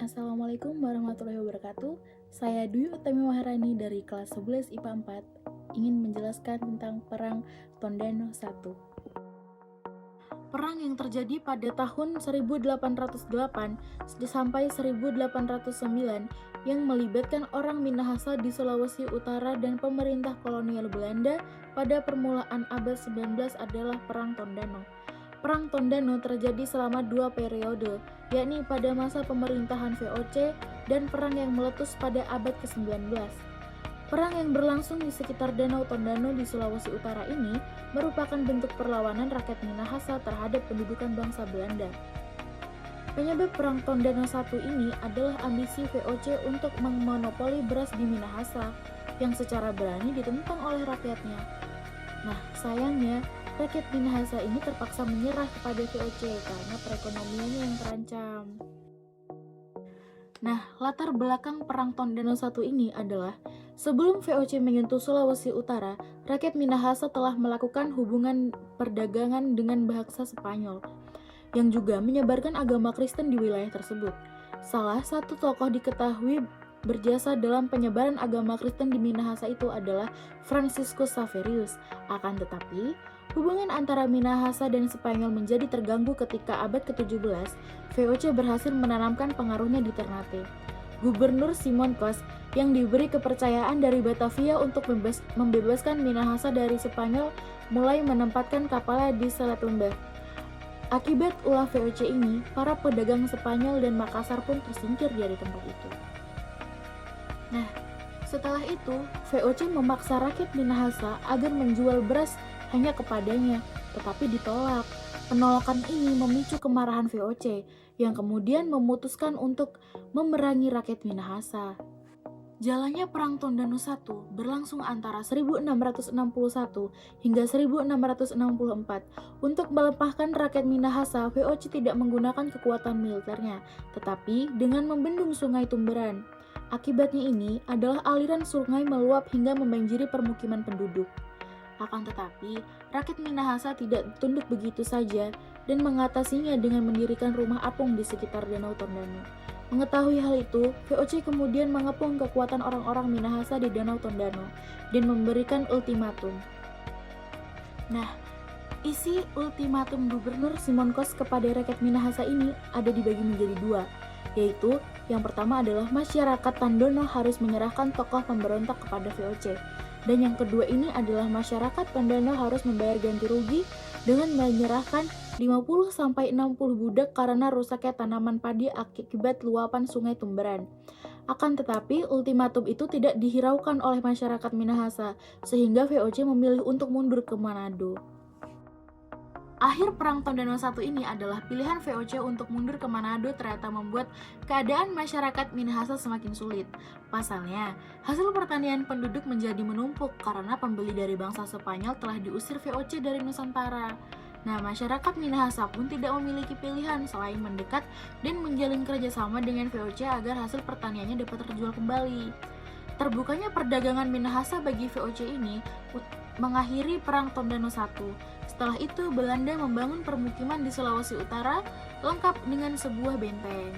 Assalamualaikum warahmatullahi wabarakatuh. Saya Dwi Utami Maharani dari kelas 11 IPA 4 ingin menjelaskan tentang Perang Tondano I. Perang yang terjadi pada tahun 1808 sampai 1809 yang melibatkan orang Minahasa di Sulawesi Utara dan pemerintah kolonial Belanda pada permulaan abad 19 adalah Perang Tondano. Perang Tondano terjadi selama 2 periode, yakni pada masa pemerintahan VOC dan perang yang meletus pada abad ke-19. Perang yang berlangsung di sekitar Danau Tondano di Sulawesi Utara ini merupakan bentuk perlawanan rakyat Minahasa terhadap pendudukan bangsa Belanda. Penyebab Perang Tondano I ini adalah ambisi VOC untuk memonopoli beras di Minahasa yang secara berani ditentang oleh rakyatnya. Nah, sayangnya, rakyat Minahasa ini terpaksa menyerah kepada VOC karena perekonomiannya yang terancam. Nah, latar belakang Perang Tondano I ini adalah sebelum VOC menyentuh Sulawesi Utara, rakyat Minahasa telah melakukan hubungan perdagangan dengan bangsa Spanyol yang juga menyebarkan agama Kristen di wilayah tersebut. Salah satu tokoh diketahui berjasa dalam penyebaran agama Kristen di Minahasa itu adalah Franciscus Xaverius. Akan tetapi, hubungan antara Minahasa dan Spanyol menjadi terganggu ketika abad ke-17, VOC berhasil menanamkan pengaruhnya di Ternate. Gubernur Simon Cos yang diberi kepercayaan dari Batavia untuk membebaskan Minahasa dari Spanyol mulai menempatkan kapalnya di Selat Lembah. Akibat ulah VOC ini, para pedagang Spanyol dan Makassar pun tersingkir dari tempat itu. Nah, setelah itu, VOC memaksa rakyat Minahasa agar menjual beras hanya kepadanya, tetapi ditolak. Penolakan ini memicu kemarahan VOC, yang kemudian memutuskan untuk memerangi rakyat Minahasa. Jalannya Perang Tondano I berlangsung antara 1661 hingga 1664. Untuk melepaskan rakyat Minahasa, VOC tidak menggunakan kekuatan militernya, tetapi dengan membendung Sungai Tumberan. Akibatnya ini adalah aliran sungai meluap hingga membanjiri permukiman penduduk. Akan tetapi, rakyat Minahasa tidak tunduk begitu saja dan mengatasinya dengan mendirikan rumah apung di sekitar Danau Tondano. Mengetahui hal itu, VOC kemudian mengepung kekuatan orang-orang Minahasa di Danau Tondano dan memberikan ultimatum. Nah, isi ultimatum Gubernur Simon Cos kepada rakyat Minahasa ini ada dibagi menjadi dua, yaitu yang pertama adalah masyarakat Tondano harus menyerahkan tokoh pemberontak kepada VOC, dan yang kedua ini adalah masyarakat Tondano harus membayar ganti rugi dengan menyerahkan 50-60 budak karena rusaknya tanaman padi akibat luapan Sungai Tumberan. Akan tetapi, ultimatum itu tidak dihiraukan oleh masyarakat Minahasa, sehingga VOC memilih untuk mundur ke Manado. Akhir Perang Tondano I ini adalah pilihan VOC untuk mundur ke Manado ternyata membuat keadaan masyarakat Minahasa semakin sulit. Pasalnya, hasil pertanian penduduk menjadi menumpuk karena pembeli dari bangsa Spanyol telah diusir VOC dari Nusantara. Nah, masyarakat Minahasa pun tidak memiliki pilihan selain mendekat dan menjalin kerjasama dengan VOC agar hasil pertaniannya dapat terjual kembali. Terbukanya perdagangan Minahasa bagi VOC ini mengakhiri Perang Tondano I. Setelah itu, Belanda membangun permukiman di Sulawesi Utara lengkap dengan sebuah benteng.